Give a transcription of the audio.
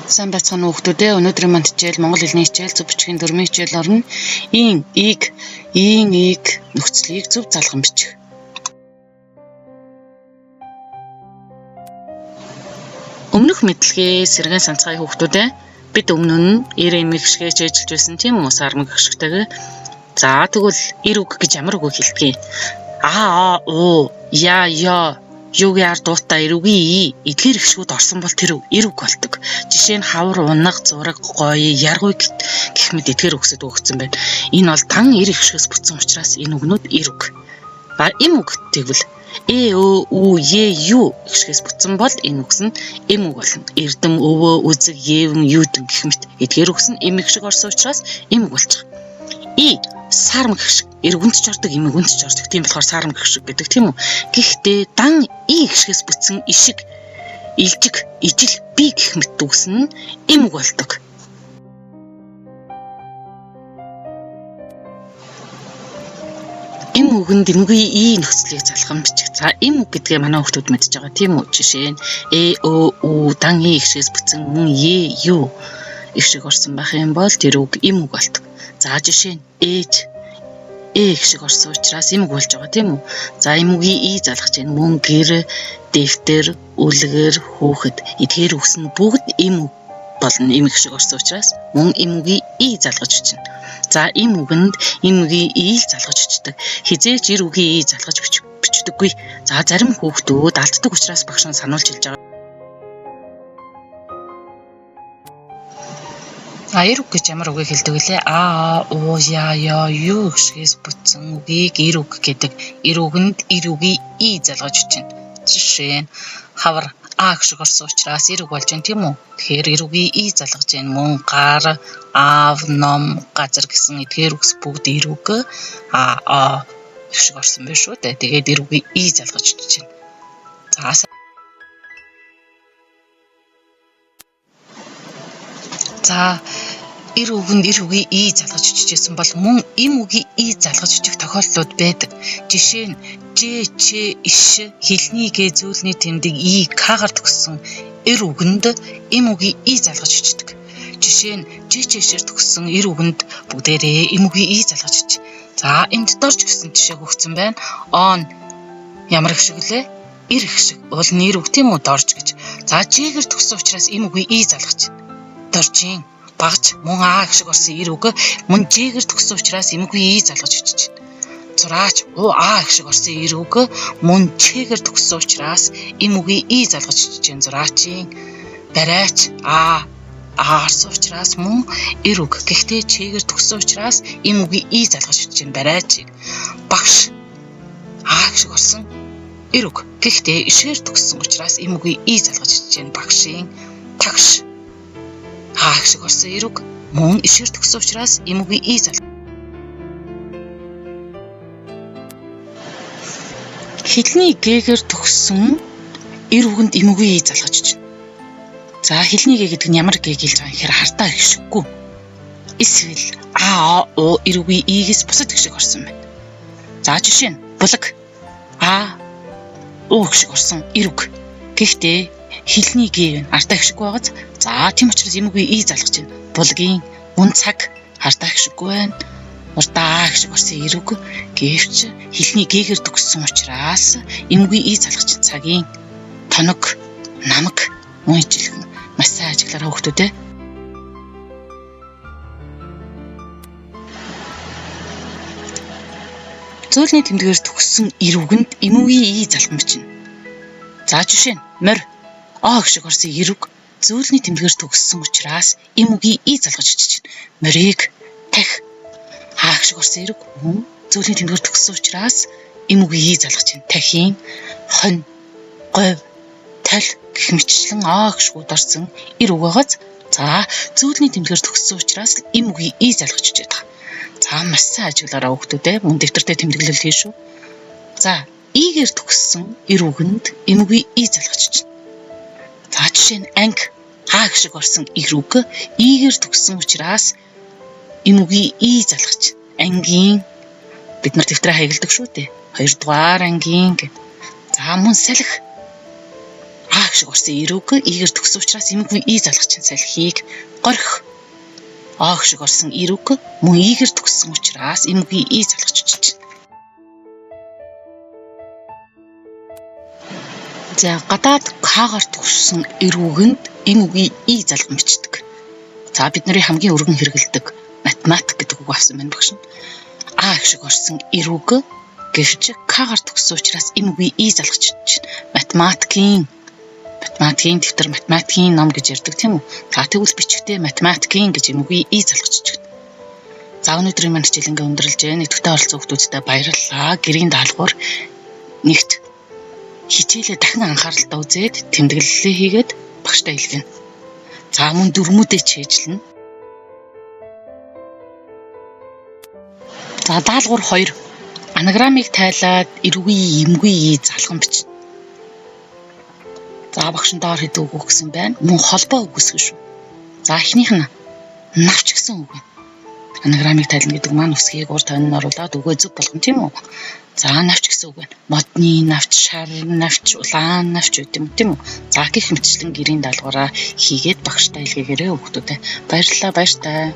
Сайн байцгаана уу хүүхдүүдээ. Өнөөдрийн манд хичээл Монгол хэлний хичээл зөв бичгийн 4-р хичээл орно. Ийн, ийг нөхцөлийг зөв залган бичих. Өмнөх мэдлэгээ сэргэн санацгаая хүүхдүүдээ. Бид өмнө нь эр эмэг гişгээс ажиллаж байсан тийм үү? Сармаг гişгтэйгээ. За тэгвэл эр үг гэж ямар үг хэлдэг юм? Оо, я юугийн ард дуутай эрүүгийн эдгээр гişгүүд орсон бол тэр эр үг болдог. Жишээ нь хавар, унаг, зураг, гоё, яргуй гэх мэт эдгээр үгсэд өгсөн байна. Энэ бол дан эр гişгээс бүтсэн учраас энэ үгнүүд эр үг. Им үг тэгвэл ю гişгээс бүтсэн бол энэ үгс нь эм үг болно. Эрдэм, өвөө, үзэг, евэн, юудэн гэх мэт эдгээр үгс нь эм гişг орсон учраас эм үг болж байгаа. Сармаг гişг эргүнд ч ордог, эмэгүнд ч ордог. Тийм болохоор сармаг гişг гэдэг тийм үү? Гэхдээ дан гişгээс бүтсэн ишиг, илжиг, ижил, би гэх мэт үгс нь эм үг болдог. Эм үгэнд эмгийн нөхцөлийг залган бичих. За эм үг гэдгээ манай хүүхдүүд мэдж байгаа тийм үү? Жишээ нь дан гişгээс бүтсэн мөн ю гişг орсон байх юм бол тэр үг эм үг болдог. За жишээ нь гişг орсон учраас эм үг болж байгаа тийм үү? За эм үгийн залгаж байна. Мөн гэр, дэвтэр, үлгэр, хүүхэд эдгээр үгс нь бүгд эм үг болно. Эм гişг орсон учраас мөн эм үгийн залгаж бичнэ. За эм үгэнд эм үгийн залгаж бичдэг. Хизээч эр үгийн залгаж бичдэггүй. За зарим хүүхдүүд алддаг учраас багш нь сануулж хэлж байгаа. Эр үг гэж ямар үгийг хэлдэг вүлээ? Я, ю гişгээс бүтсэн үгийг эр үг гэдэг. Эр үгэнд эр үгийн залгаж бичнэ. Жишээ нь хавар гişг орсон учраас эр үг болж байна тийм үү? Тэгэхээр эр үгийн залгаж байна. Мөн гар, аав, ном, газар гэсэн эдгээр үгс бүгд эр үг гişг орсон байна шүү дээ. Тэгээд эр үгийн залгаж бичнэ. За эр үгэнд эр үгийн залгаж бичижсэн бол мөн эм үгийн залгаж бичих тохиолдлууд байдаг. Жишээ нь ч, иш, хэлний гэ зүйлний тэмдэг кагаар төгссөн эр үгэнд эм үгийн залгаж бичдэг. Жишээ нь чэшээр төгссөн эр үгэнд бүгдээрээ эм үгийн залгаж бич. За энд дорж гисэн жишээ өгсөн байна. Он ямар гişг лээ? Эр гişг бол нэр үг тийм үү? Дорж гэж. За жэгээр төгссөн учраас эм үгийн залгаж доржийн багч мөн гişг орсон эр үг мөн жэгээр төгссөн учраас эм үгийн залгаж бичиж байна. Зураач гişг орсон эр үг мөн чэгээр төгссөн учраас эм үгийн залгаж бичиж байна. Зураачийн барайч орсон учраас мөн эр үг. Гэхдээ чэгээр төгссөн учраас эм үгийн залгаж бичиж байна. Барайчийг багш гişг орсон эр үг. Гэхдээ ишээр төгссөн учраас эм үгийн залгаж бичиж байна. Багшийн тагш гişг орсон эр үг мөн ишээр төгссөн учраас эм үгийн залгаж. Хэлний гээгээр төгссөн эр үгэнд эм үгийн залгаж чинь. За хэлний гээ гэдэг нь ямар гээ гэлж байгаа юм хэрэг хартаа гişггүй. Эсвэл эр үгийн игээс бусад гişг орсон байна. За жишээ нь булаг гişг орсон эр үг. Гэхдээ хэлний гээ хартаа гişггүй байгааз. За тийм учраас эм үгийн залгаж байна. Булгийн мөн цаг хартаа гişггүй байна. Урдаа гişг орсон эр үг. Гэвч хэлний гээгээр төгссөн учраас эм үгийн залгаж цагийн тоног, намаг, мөн ижилхэн маш сайн ажиглаараа хүүхдүүдээ. Зүйлний тэмдгээр төгссөн эр үгэнд эм үгийн залган бичнэ. За жишээ нь морь гişг орсон эр үг зүйлний тэмдгээр төгссөн учраас эм үгийн залгаж бичнэ. Морийг тах гişг орсон эр үг мөн зүйлний тэмдгээр төгссөн учраас эм үгийн залгаж байна. Тахийн хонь, говь, тал гэх мэтчлэн гişгүүд орсон эр үг байгааз. За зүйлний тэмдгээр төгссөн учраас эм үгийн залгаж бичиж байгаа. За маш сайн ажиглаараа хүүхдүүдээ мөн дэвтэртээ тэмдэглэл хийн шүү. За игээр төгссөн эр үгэнд эм үгийн залгаж чинь. За жишээ нь анги гişг орсон эр үг игээр төгссөн учраас эм үгийн залгаж. Ангийн бид нар дэвтрээ хаягладаг шүү дээ. 2 дугаар ангийн гэд. За мөн салхи гişиг орсон эрүүг ийгэр төгсөн учраас эмгүй и залгачин салхийг горих. А гişиг орсон эрүүг мөн ийгэр төгсөн учраас эмгүй и залгаж чиж. За гадаад К-гаар төгссөн эрүүгэнд эмгүй и залган бичдэг. За бидний хамгийн өргөн хэрэгэлдэг математик гэдэг үг авсан байна багш. А гişиг орсон эрүүг гэвч К-гаар төгссөн учраас эмгүй и залгаж чиж. Математикийн дэвтэр математикийн ном гэж ярьдаг тийм үү? За тэгвэл бичгтээ математикийн гэж эмгүй и залгаж чиж. За өнөөдрийн маань хичээл ингээ өндөрлж байна. Идэвхтэй оролцсон хүмүүстээ баярлалаа. Гэрийн даалгавар нэгт хичээлээ дахин анхааралтай үзээд тэмдэглэлээ хийгээд багштай хэлгэнэ. За мөн дөрмүүдээ чийжлэнэ. За даалгавар 2. Анаграммыг тайлаад эрүүгийн эмгүй залган бичнэ. За багш нь доор хэд үг өгсөн байна. Мөн холбоо үгүйсгэн шүү. За эхнийх нь навч гэсэн үг байна. Анаграммыг тайлна гэдэг маань үсгийг ур тойрон оруулаад үгээ зөв болгоно тийм үү? За навч гэсэн үг байна. Модны навч, шарын навч, улаан навч гэдэг юм тийм үү? За гэх мэтчлэн гэрийн даалгавраа хийгээд багштай хэлгээгээрэй хүүхдүүдээ. Баярлалаа баяртай.